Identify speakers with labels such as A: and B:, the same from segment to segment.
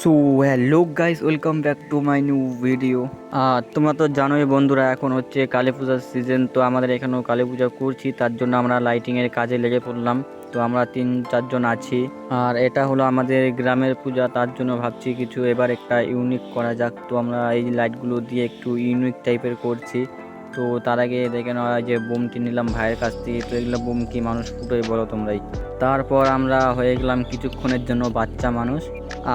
A: So hello guys, welcome back to my new video. তোমরা তো জানোই বন্ধুরা, এখন হচ্ছে কালী পূজার সিজন। তো আমাদের এখানেও কালী পূজা করছি, তার জন্য আমরা লাইটিংয়ের কাজে লেগে পড়লাম। তো আমরা 3-4 জন আছি, আর এটা হলো আমাদের গ্রামের পূজা, তার জন্য ভাবছি কিছু এবার একটা ইউনিক করা যাক। তো আমরা এই লাইটগুলো দিয়ে একটু ইউনিক টাইপের করছি। তো তার আগে দেখে নেওয়া হয় যে বোমটি নিলাম ভাইয়ের কাছ থেকে। তো এগুলো বোম কি মানুষ ফুটোই বলো তোমরাই। তারপর আমরা হয়ে গেলাম কিছুক্ষণের জন্য বাচ্চা মানুষ।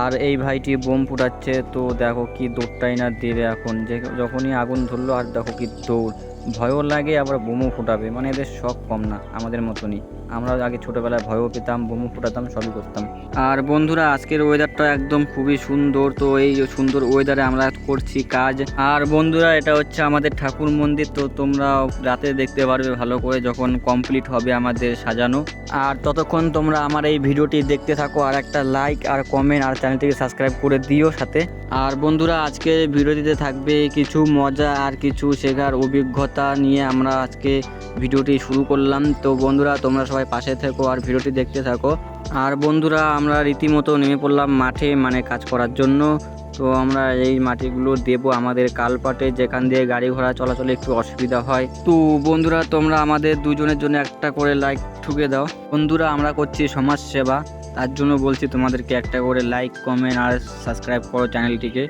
A: আর এই ভাইটি বোম ফুটাচ্ছে, তো দেখো কি দৌড়টাই না দেবে এখন, যে যখনই আগুন ধরলো আর দেখো কি দৌড়। ভয়ও লাগে আবার বোমও ফুটাবে, মানে এদের শখ কম না আমাদের মতনই। আমরা আগে ছোটোবেলায় ভয়ও পেতাম, বোমও ফুটাতাম, সবই করতাম। আর বন্ধুরা আজকের ওয়েদারটা একদম খুবই সুন্দর। তো এই সুন্দর ওয়েদারে আমরা করছি কাজ। আর বন্ধুরা এটা হচ্ছে আমাদের ঠাকুর মন্দির। তো তোমরা রাতে দেখতে পারবে ভালো করে যখন কমপ্লিট হবে আমাদের সাজানো। আর ততক্ষণ তোমরা আমার এই ভিডিওটি দেখতে থাকো, আর একটা লাইক আর কমেন্ট আর চ্যানেলটিকে সাবস্ক্রাইব করে দিও সাথে। আর বন্ধুরা আজকে ভিডিওটিতে থাকবে কিছু মজা আর কিছু শেখার অভিজ্ঞতা নিয়ে আমরা আজকে ভিডিওটি শুরু করলাম। তো বন্ধুরা তোমরা সবাই পাশে থেকো আর ভিডিওটি দেখতে থাকো। আর বন্ধুরা আমরা রীতিমতো নেমে পড়লাম মাঠে, মানে কাজ করার জন্য। তো আমরা এই মাটিগুলো দেবো আমাদের কালপাটে, যেখান দিয়ে গাড়ি ঘোড়া চলাচলে একটু অসুবিধা হয়। তো বন্ধুরা তোমরা আমাদের দুজনের জন্য একটা করে লাইক ঠুকে দাও। বন্ধুরা আমরা করছি সমাজ সেবা, তার জন্য বলছি তোমাদেরকে একটা করে লাইক কমেন্ট আর সাবস্ক্রাইব করো চ্যানেলটিকে।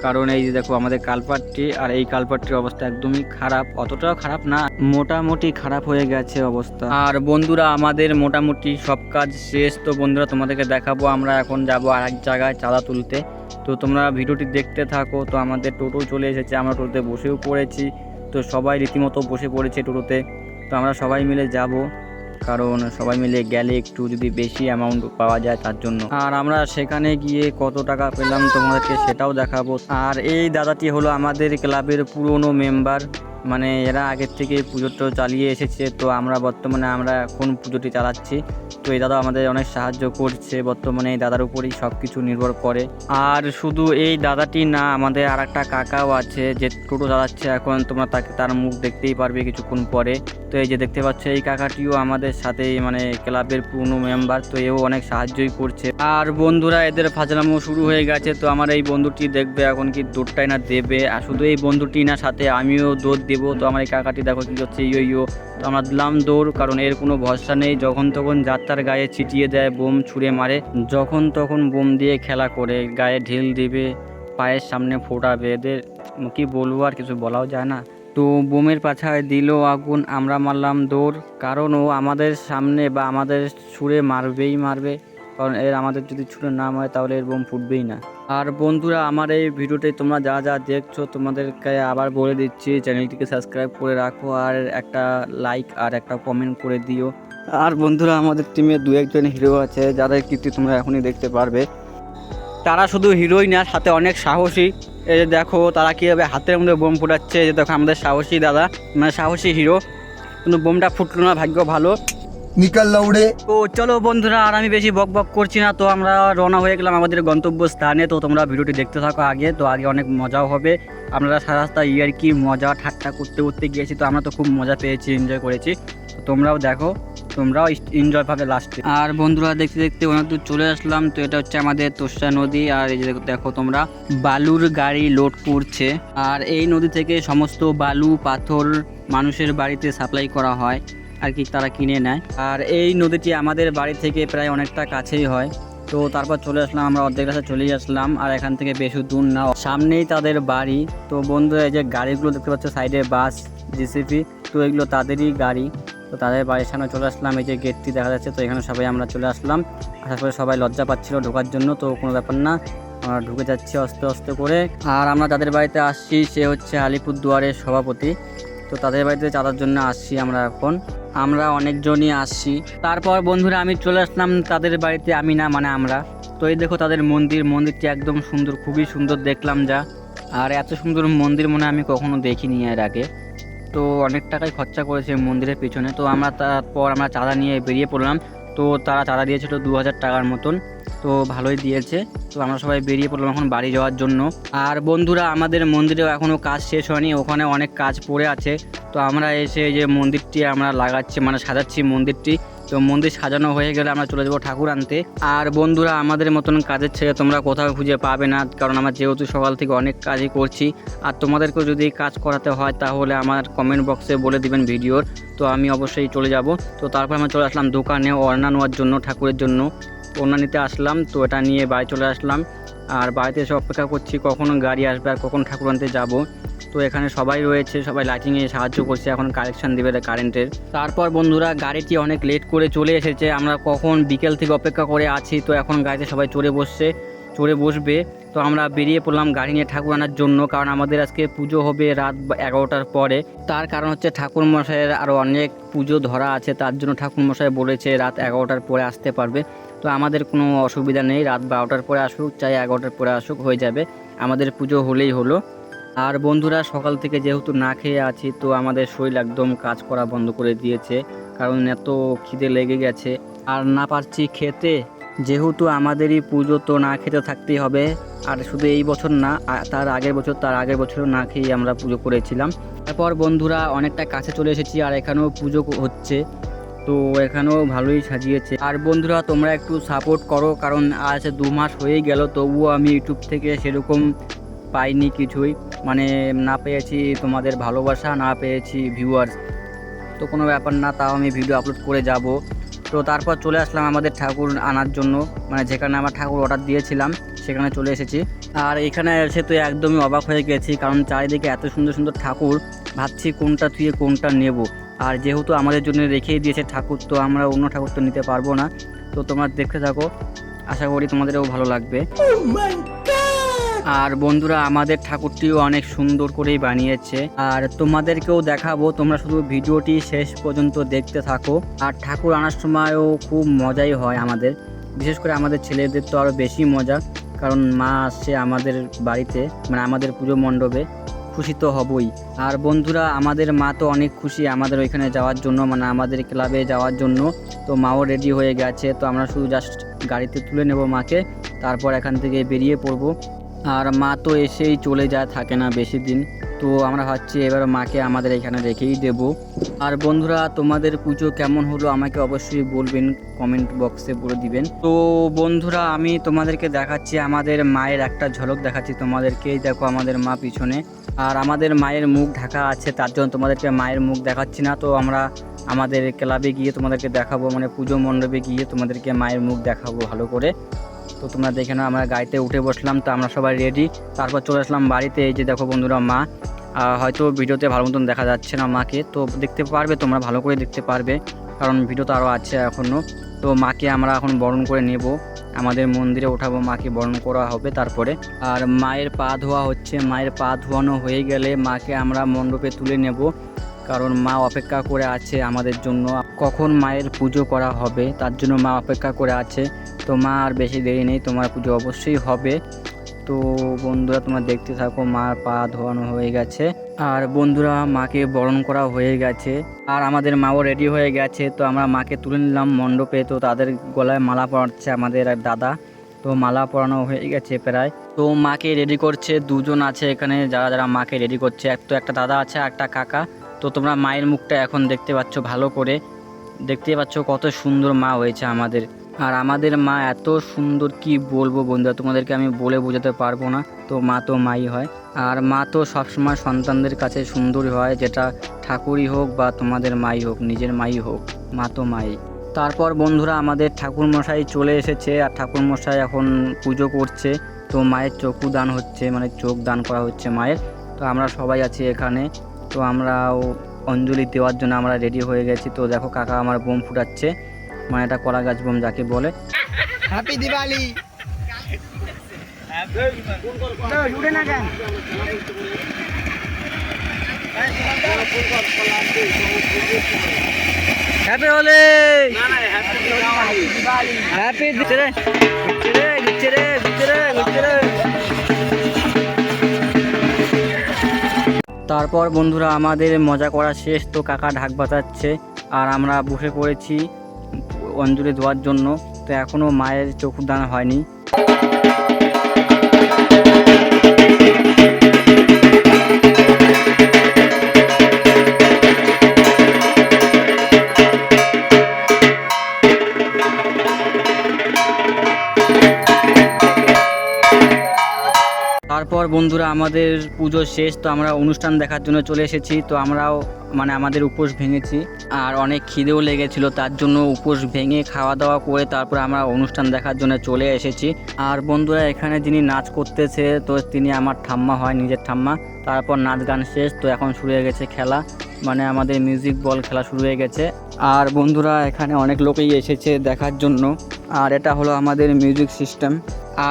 A: কারণ এই যে দেখো আমাদের কালপাটটি, আর এই কালপাটটির অবস্থা একদমই খারাপ, অতটাও খারাপ না, মোটামুটি খারাপ হয়ে গেছে অবস্থা। আর বন্ধুরা আমাদের মোটামুটি সব কাজ শেষ। তো বন্ধুরা তোমাদেরকে দেখাবো, আমরা এখন যাব আর এক জায়গায় চাঁদা তুলতে। তো তোমরা ভিডিওটি দেখতে থাকো। তো আমাদের টোটো চলে এসেছে, আমরা টোটোতে বসেও পড়েছি। তো সবাই রীতিমতো বসে পড়েছে টোটোতে। তো আমরা সবাই মিলে যাব, কারণ সবাই মিলে গেলে একটু যদি বেশি অ্যামাউন্ট পাওয়া যায় তার জন্য। আর আমরা সেখানে গিয়ে কত টাকা পেলাম তোমাদেরকে সেটাও দেখাবো। আর এই দাদাটি হলো আমাদের ক্লাবের পুরনো মেম্বার, মানে এরা আগের থেকে পুজোটা চালিয়ে এসেছে। তো আমরা বর্তমানে এখন পুজোটি চালাচ্ছি। তো এই দাদা আমাদের অনেক সাহায্য করছে, বর্তমানে এই দাদার উপরেই সব কিছু নির্ভর করে। আর শুধু এই দাদাটি না, আমাদের আর একটা কাকাও আছে যে টোটো চালাচ্ছে এখন। তোমরা তার মুখ দেখতেই পারবে কিছুক্ষণ পরে। তো এই যে দেখতে পাচ্ছ এই কাকাটিও আমাদের সাথে, মানে ক্লাবের পুরনো মেম্বার। তো এও অনেক সাহায্যই করছে। আর বন্ধুরা এদের ফাজলামো শুরু হয়ে গেছে। তো আমার এই বন্ধুটি দেখবে এখন কি দৌড়টাই না দেবে। আর শুধু এই বন্ধুটি না, সাথে আমিও দৌড় দেবো। তো আমার এই কাকাটি দেখো কি করছে, ইয়ো। তো আমরা দিলাম দৌড়, কারণ এর কোনো ভরসা নেই, যখন তখন যাত্রার গায়ে ছিটিয়ে দেয়, বোম ছুঁড়ে মারে, যখন তখন বোম দিয়ে খেলা করে, গায়ে ঢিল দিবে, পায়ের সামনে ফোটাবে। এদের কি বলবো, আর কিছু বলাও যায় না। তো বোমের পাছায় দিল আগুন, আমরা মারলাম দৌড়, কারণ ও আমাদের সামনে বা আমাদের ছুঁড়ে মারবেই মারবে। কারণ আমাদের যদি ছুঁড়ে না মারে তাহলে এর বোম ফুটবেই না। আর বন্ধুরা আমার এই ভিডিওতে তোমরা যা যা দেখছো তোমাদেরকে আবার বলে দিচ্ছি, চ্যানেলটিকে সাবস্ক্রাইব করে রাখো আর একটা লাইক আর একটা কমেন্ট করে দিও। আর বন্ধুরা আমাদের টিমে 2-1 জন হিরো আছে, যাদের কীর্তি তোমরা এখনই দেখতে পারবে। তারা শুধু হিরোই না, সাথে অনেক সাহসী। এই যে দেখো তারা কীভাবে হাতের মধ্যে বোম ফুটাচ্ছে। এই যে দেখো আমাদের সাহসী দাদা, মানে সাহসী হিরো, কিন্তু বোমটা ফুটলো না, ভাগ্য ভালো।
B: নিকাল লাউড়ে।
A: তো চলো বন্ধুরা আর আমি বেশি বক বক করছি না। তো আমরা রওনা হয়ে গেলাম আমাদের গন্তব্য স্থানে। তো তোমরা ভিডিওটি দেখতে থাকো আগে, তো আগে অনেক মজাও হবে। আমরা সারা রাস্তা কি মজা ঠাট্টা করতে করতে গিয়েছি। তো আমরা তো খুব মজা পেয়েছি, এনজয় করেছি। তো তোমরাও দেখো, তোমরাও এনজয় পাবে লাস্টে। আর বন্ধুরা দেখতে দেখতে অনেক দূর চলে আসলাম। তো এটা হচ্ছে আমাদের তোষা নদী। আর এই যে দেখো তোমরা বালুর গাড়ি লোড করছে। আর এই নদী থেকে সমস্ত বালু পাথর মানুষের বাড়িতে সাপ্লাই করা হয় আর কি, তারা কিনে নেয়। আর এই নদীটি আমাদের বাড়ি থেকে প্রায় অনেকটা কাছেই হয়। তো তারপর চলে আসলাম, আমরা অর্ধেক রাস্তা চলেই আসলাম। আর এখান থেকে বেশি দূর না, সামনেই তাদের বাড়ি। তো বন্ধুরা এই যে গাড়িগুলো দেখতে পাচ্ছ সাইডে, বাস, জিসিপি, তো এগুলো তাদেরই গাড়ি। তো তাদের বাড়ির সামনে চলে আসলাম, এই যে গেটটি দেখা যাচ্ছে। তো এখানে সবাই আমরা চলে আসলাম। আসার পরে সবাই লজ্জা পাচ্ছিল ঢোকার জন্য, তো কোনো ব্যাপার না, আমরা ঢুকে যাচ্ছি আস্তে আস্তে করে। আর আমরা যাদের বাড়িতে আসছি সে হচ্ছে আলিপুরদুয়ারের সভাপতি। তো তাদের বাড়িতে চাঁদার জন্য আসছি আমরা অনেকজনই আসছি। তারপর বন্ধুরা আমি চলে আসলাম তাদের বাড়িতে, আমি না মানে আমরা। তো এই দেখো তাদের মন্দিরটি একদম সুন্দর, খুবই সুন্দর দেখলাম যা। আর এত সুন্দর মন্দির মনে আমি কখনো দেখিনি এর আগে। তো অনেক টাকাই খরচা করেছে মন্দিরের পিছনে। তো তারপর আমরা চাঁদা নিয়ে বেরিয়ে পড়লাম। তো তারা চাঁদা দিয়েছিল 2000 টাকার মতন। তো ভালোই দিয়েছে। তো আমরা সবাই বেরিয়ে পড়লাম এখন বাড়ি যাওয়ার জন্য। আর বন্ধুরা আমাদের মন্দিরেও এখনও কাজ শেষ হয়নি, ওখানে অনেক কাজ পড়ে আছে। তো আমরা এসে যে মন্দিরটি আমরা লাগাচ্ছি মানে সাজাচ্ছি মন্দিরটি। তো মন্দির সাজানো হয়ে গেলে আমরা চলে যাবো ঠাকুর আনতে। আর বন্ধুরা আমাদের মতন কাজের ছেলে তোমরা কোথাও খুঁজে পাবে না, কারণ আমরা যেহেতু সকাল থেকে অনেক কাজই করছি। আর তোমাদেরকেও যদি কাজ করাতে হয় তাহলে আমার কমেন্ট বক্সে বলে দিবেন ভিডিওর, তো আমি অবশ্যই চলে যাব। তো তারপর আমরা চলে আসলাম দোকানে ওড়না নেওয়ার জন্য, ঠাকুরের জন্য ওড়না নিতে আসলাম। তো এটা নিয়ে বাড়ি চলে আসলাম। আর বাড়িতে এসে অপেক্ষা করছি কখন গাড়ি আসবে আর কখন ঠাকুর আনতে যাব। তো এখানে সবাই রয়েছে, সবাই লাইটিংয়ে সাহায্য করছে, এখন কালেকশন দেবে কারেন্টের। তারপর বন্ধুরা গাড়িটি অনেক লেট করে চলে এসেছে, আমরা কখন বিকেল থেকে অপেক্ষা করে আছি। তো এখন গাড়িতে সবাই চড়ে বসবে। তো আমরা বেরিয়ে পড়লাম গাড়ি নিয়ে ঠাকুর আনার জন্য, কারণ আমাদের আজকে পুজো হবে রাত 11টার পরে। তার কারণ হচ্ছে ঠাকুর মশাইয়ের আরও অনেক পুজো ধরা আছে, তার জন্য ঠাকুর মশাই বলেছে রাত 11টার পরে আসতে পারবে। তো আমাদের কোনো অসুবিধা নেই, রাত 12টার পরে আসুক চাই 11টার পরে আসুক, হয়ে যাবে, আমাদের পুজো হলেই হলো। আর বন্ধুরা সকাল থেকে যেহেতু না খেয়ে আছি, তো আমাদের শরীর একদম কাজ করা বন্ধ করে দিয়েছে, কারণ এত খিদে লেগে গেছে আর না পারছি খেতে। যেহেতু আমাদেরই পুজো, তো না খেতে থাকতেই হবে। আর শুধু এই বছর না, তার আগের বছরও না খেয়ে আমরা পুজো করেছিলাম। তারপর বন্ধুরা অনেকটা কাছে চলে এসেছি, আর এখানেও পুজো হচ্ছে। তো এখানেও ভালোই সাজিয়েছে। আর বন্ধুরা তোমরা একটু সাপোর্ট করো, কারণ আজ 2 মাস হয়ে গেল, তবুও আমি ইউটিউব থেকে সেরকম পাইনি কিছুই, মানে না পেয়েছি তোমাদের ভালোবাসা, না পেয়েছি ভিউয়ার্স। তো কোনো ব্যাপার না, তাও আমি ভিডিও আপলোড করে যাব। তো তারপর চলে আসলাম আমাদের ঠাকুর আনার জন্য, মানে যেখানে আমার ঠাকুর অর্ডার দিয়েছিলাম সেখানে চলে এসেছি। আর এখানে এসে তো একদমই অবাক হয়ে গেছি, কারণ চারিদিকে এত সুন্দর সুন্দর ঠাকুর, ভাবছি কোনটা থুয়ে কোনটা নেব। আর যেহেতু আমাদের জন্য রেখেই দিয়েছে ঠাকুর, তো আমরা অন্য ঠাকুর তো নিতে পারবো না। তো তোমরা দেখতে থাকো, আশা করি তোমাদেরও ভালো লাগবে। আর বন্ধুরা আমাদের ঠাকুরটিও অনেক সুন্দর করেই বানিয়েছে, আর তোমাদেরকেও দেখাবো, তোমরা শুধু ভিডিওটি শেষ পর্যন্ত দেখতে থাকো। আর ঠাকুর আনার সময়ও খুব মজাই হয় আমাদের, বিশেষ করে আমাদের ছেলেদের তো আরও বেশি মজা, কারণ মা আসছে আমাদের বাড়িতে, মানে আমাদের পুজো মণ্ডপে, খুশি তো হবই। আর বন্ধুরা আমাদের মা তো অনেক খুশি আমাদের ওইখানে যাওয়ার জন্য, মানে আমাদের ক্লাবে যাওয়ার জন্য। তো মাও রেডি হয়ে গেছে, তো আমরা শুধু জাস্ট গাড়িতে তুলে নেব মাকে, তারপর এখান থেকে বেরিয়ে পড়বো। আর মা তো এসেই চলে যায়, থাকে না বেশি দিন। তো আমরা ভাবছি এবার মাকে আমাদের এখানে রেখেই দেব। আর বন্ধুরা তোমাদের পুজো কেমন হলো আমাকে অবশ্যই বলবেন, কমেন্ট বক্সে বলে দিবেন। তো বন্ধুরা আমি তোমাদেরকে দেখাচ্ছি আমাদের মায়ের একটা ঝলক দেখাচ্ছি তোমাদেরকে, দেখো আমাদের মা পিছনে। আর আমাদের মায়ের মুখ ঢাকা আছে, তার জন্য তোমাদেরকে মায়ের মুখ দেখাচ্ছি না। তো আমরা আমাদের ক্লাবে গিয়ে তোমাদেরকে দেখাবো, মানে পুজো মণ্ডপে গিয়ে তোমাদেরকে মায়ের মুখ দেখাবো ভালো করে। তো তোমরা দেখে নাও, আমরা গাড়িতে উঠে বসলাম, তো আমরা সবাই রেডি। তারপর চলে আসলাম বাড়িতে। এই যে দেখো বন্ধুরা মা, হয়তো ভিডিওতে ভালো মতন দেখা যাচ্ছে না মাকে, তো দেখতে পারবে তোমরা, ভালো করে দেখতে পারবে, কারণ ভিডিও তো আরও আছে এখনও। তো মাকে আমরা এখন বরণ করে নেব, আমাদের মন্দিরে ওঠাবো, মাকে বরণ করা হবে তারপরে। আর মায়ের পা ধোয়া হচ্ছে, মায়ের পা ধোয়ানো হয়ে গেলে মাকে আমরা মণ্ডপে তুলে নেব, কারণ মা অপেক্ষা করে আছে আমাদের জন্য, কখন মায়ের পুজো করা হবে তার জন্য মা অপেক্ষা করে আছে। তো মা আর বেশি দেরি নেই, তোমার পুজো অবশ্যই হবে। তো বন্ধুরা তোমরা দেখতে থাকো, মার পা ধোয়ানো হয়ে গেছে, আর বন্ধুরা মাকে বরণ করা হয়ে গেছে, আর আমাদের মাও রেডি হয়ে গেছে। তো আমরা মাকে তুলে নিলাম মণ্ডপে। তো তাদের গলায় মালা পরাচ্ছে আমাদের এক দাদা, তো মালা পরানো হয়ে গেছে প্রায়। তো মাকে রেডি করছে, দুজন আছে এখানে যারা যারা মাকে রেডি করছে, তো একটা দাদা আছে আর একটা কাকা। তো তোমরা মায়ের মুখটা এখন দেখতে পাচ্ছ, ভালো করে দেখতে পাচ্ছ কত সুন্দর মা হয়েছে আমাদের। আর আমাদের মা এত সুন্দর, কি বলবো বন্ধুরা, তোমাদেরকে আমি বলে বোঝাতে পারবো না। তো মা তো মাই হয়, আর মা তো সবসময় সন্তানদের কাছে সুন্দরই হয়, যেটা ঠাকুরই হোক বা তোমাদের মাই হোক, নিজের মাই হোক, মা তো মাই। তারপর বন্ধুরা আমাদের ঠাকুরমশাই চলে এসেছে, আর ঠাকুরমশাই এখন পুজো করছে। তো মায়ের চক্ষু দান হচ্ছে, মানে চোখ দান করা হচ্ছে মায়ের। তো আমরা সবাই আছি এখানে, তো আমরাও অঞ্জলি দেওয়ার জন্য আমরা রেডি হয়ে গেছি। তো দেখো কাকা আমার বোম ফুটাচ্ছে, মানে এটা কলা গাছ বোম যাকে বলে।
B: Happy Diwali.
A: Happy Holi, happy দিচ্ছে রে। তারপর বন্ধুরা আমাদের মজা করা শেষ, তো কাকা ঢাক বাজাচ্ছে, আর আমরা বসে পড়েছি অঞ্জলি দেওয়ার জন্য। তো এখনও মায়ের চক্ষুদান হয়নি। তারপর বন্ধুরা আমাদের পুজো শেষ, তো আমরা অনুষ্ঠান দেখার জন্য চলে এসেছি। তো আমরাও আমাদের উপোস ভেঙেছি, আর অনেক খিদেও লেগেছিল, তার জন্য উপোস ভেঙে খাওয়া দাওয়া করে তারপর আমরা অনুষ্ঠান দেখার জন্য চলে এসেছি। আর বন্ধুরা এখানে যিনি নাচ করতেছে, তো তিনি আমার ঠাম্মা হয়, নিজের ঠাম্মা। তারপর নাচ গান শেষ, তো এখন শুরু হয়ে গেছে খেলা, আমাদের মিউজিক বল খেলা শুরু হয়ে গেছে। আর বন্ধুরা এখানে অনেক লোকই এসেছে দেখার জন্য। আর এটা হলো আমাদের মিউজিক সিস্টেম।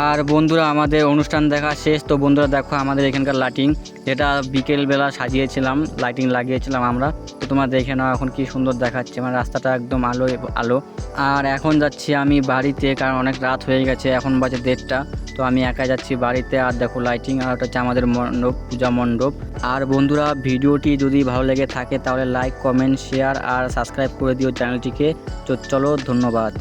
A: আর বন্ধুরা আমাদের অনুষ্ঠান দেখা শেষ। তো বন্ধুরা দেখো আমাদের এখানকার লাইটিং, যেটা বিকেলবেলা সাজিয়েছিলাম, লাইটিং লাগিয়েছিলাম আমরা। তো তোমরা দেখে নাও এখন কি সুন্দর দেখাচ্ছে, রাস্তাটা একদম আলো আলো। আর এখন যাচ্ছি আমি বাড়িতে, কারণ অনেক রাত হয়ে গেছে, এখন বাজে 1:30। তো আমি একা যাচ্ছি বাড়িতে। আর দেখো লাইটিং, আর ওটা হচ্ছে আমাদের মণ্ডপ, পূজা মণ্ডপ। আর বন্ধুরা ভিডিওটি যদি ভালো লেগে থাকে তাহলে লাইক, কমেন্ট, শেয়ার আর সাবস্ক্রাইব করে দিও চ্যানেলটিকে। তো চলো, ধন্যবাদ।